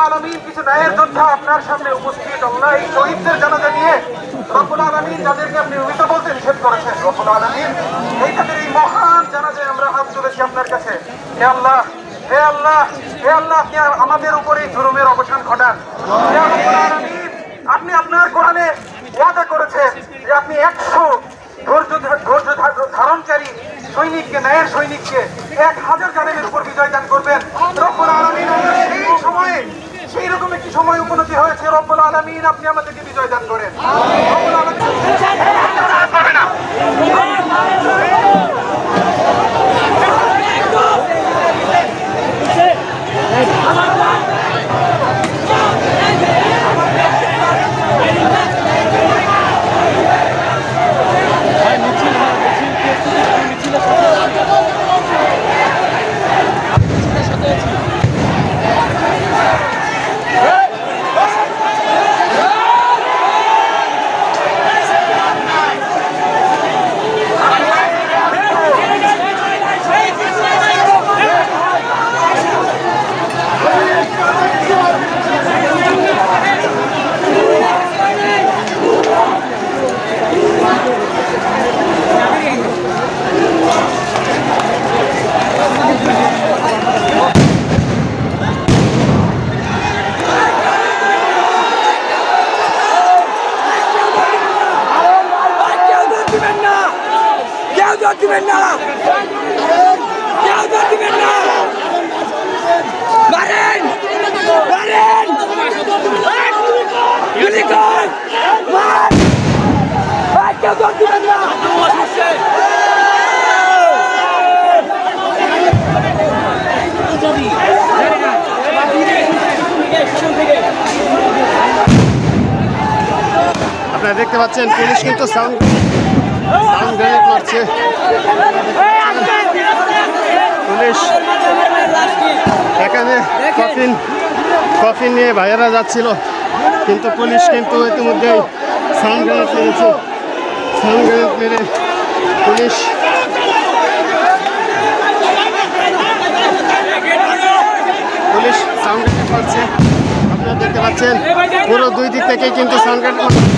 আলামিন কিছু ন্যায়ের যোদ্ধা আপনার সামনে উপস্থিত। আল্লাহ এই শহীদদের জানাজা নিয়ে রব্বুল আলামিন যাদেরকে আপনি মৃত বলতে নিষেধ করেছেন, রব্বুল আলামিন এই তাদের এই মহান জানাজায় আমরা হাত তুলেছি আপনার কাছে। হে আল্লাহ, হে আল্লাহ, হে আল্লাহ, আপনি আমাদের উপরে জুলুমের অবসান ঘটান। হে রব্বুল আলামিন, আপনি আপনার কোরআনে ওয়াদা করেছেন যে আপনি 100 ধৈর্য ধারণকারী সৈনিককে, ন্যায়ের সৈনিককে 1000 জালেমের উপর বিজয় দান করবেন। রব্বুল আলামিন সেই সময়ে সেই রকম একটি সময় উপনীত হয়েছে। রব্বুল আলামিন আপনি আমাদেরকে বিজয় দান করেন। রব্বুল আলামিন দিবেন না, দিবেন না, মারেন মারেন, গুলি কর, মার, কেউ দর দিবেন না। আপনারা দেখতে পাচ্ছেন পুলিশ কিন্তু সাউন্ড গ্রেনেড মারছে। পুলিশ এখানে কফিন নিয়ে ভাইয়েরা যাচ্ছিল, কিন্তু পুলিশ কিন্তু ইতিমধ্যেই সাউন্ড গ্রেনেড মেরেছে। সাউন্ড গ্রেনেড মেরে পুলিশ সাউন্ড গ্রেনেড মারছে। আপনারা দেখতে পাচ্ছেন পুরো দুই দিক থেকে কিন্তু সাউন্ড গ্রেনেড মারছে।